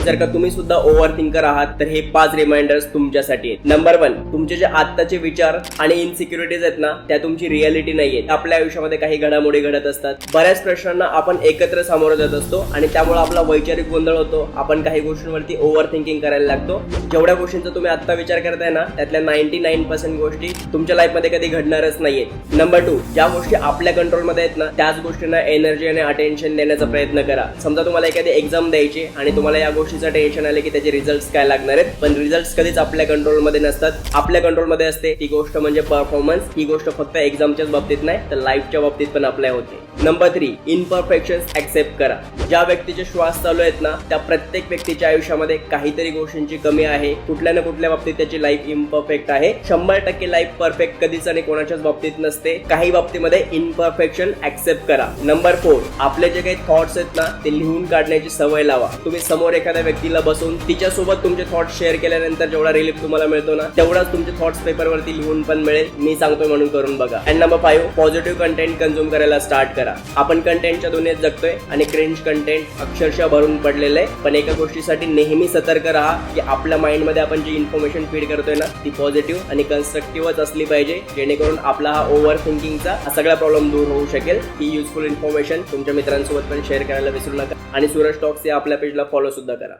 जर का तुम्ही सुद्धा ओव्हर थिंकर आहात तर हे 5 रिमाइंडर्स तुमच्यासाठी आहेत. नंबर 1, तुमचे जे आत्ताचे विचार आणि इनसिक्युरिटीज आहेत ना त्या तुमची रियालिटी नाहीये. आपल्या आयुष्यामध्ये काही घडामोडी घडत असतात. बऱ्याच प्रश्नांना आपण एकत्र सामोरं जात असतो आणि त्यामुळे आपला वैचारिक गोंधळ होतो. आपण काही गोष्टींवरती ओव्हर थिंकिंग करायला लागतो. जेवढ्या गोष्टींचा तुम्ही आत्ता विचार करताय ना त्यातल्या 99% गोष्टी तुमच्या लाईफमध्ये कधी घडणारच नाहीयेत. नंबर 2, ज्या गोष्टी आपल्या कंट्रोलमध्ये आहेत ना त्याच गोष्टींना एनर्जी आणि अटेन्शन देण्याचा प्रयत्न करा. समजा तुम्हाला एखादी एक्झाम द्यायची आणि तुम्हाला या गोष्टीचं टेन्शन आले की त्याचे रिझल्ट्स काय लागणार आहेत, पण रिझल्ट्स कधीच आपल्या कंट्रोलमध्ये नसतात. आपल्या कंट्रोलमध्ये असते ती गोष्ट म्हणजे परफॉर्मन्स. ही गोष्ट फक्त एक्झामच्याच बाबतीत नाही तर लाईफच्या बाबतीत पण अप्लाय होते. नंबर 3, इम्परफेक्शन्स ऍक्सेप्ट करा. ज्या व्यक्तीचे श्वास चालू आहेत ना त्या प्रत्येक व्यक्तीच्या आयुष्यामध्ये काहीतरी गोष्टींची कमी आहे. कुठल्या ना कुठल्या बाबतीत त्याची लाईफ इम्परफेक्ट आहे. 100% लाईफ परफेक्ट कधीच आणि कोणाच्याच बाबतीत नसते. काही बाबतीमध्ये इम्परफेक्शन ऍक्सेप्ट करा. नंबर 4, आपले जे काही थॉट्स आहेत ना ते लिहून काढण्याची सवय लावा. तुम्ही समोर एखाद्या व्यक्तीला बसून तिच्यासोबत तुमचे थॉट्स शेअर केल्यानंतर जेवढा रिलीफ तुम्हाला मिळतो ना तेवढाच तुमचे थॉट्स पेपरवरती लिहून पण मिळेल. मी सांगतोय म्हणून करून बघा. And number 5, positive content consume करायला स्टार्ट करा. आपण कंटेंटच्या दुनियेत जगतोय आणि क्रिंज कंटेंट अक्षरशः भरून पडलेलं आहे. पण एका गोष्टीसाठी नेहमी सतर्क राहा की आपल्या माइंडमध्ये आपण जी इन्फॉर्मेशन फीड करतोय ना ती पॉझिटिव्ह आणि कन्स्ट्रक्टिव्हच असली पाहिजे, जेणेकरून आपला हा ओव्हर थिंकिंगचा हा सगळा प्रॉब्लेम दूर होऊ शकेल. ही युजफुल इन्फॉर्मेशन तुमच्या मित्रांसोबत पण शेअर करायला विसरू नका आणि सूरज टॉक्स या आपल्या पेजला फॉलो सुद्धा करा.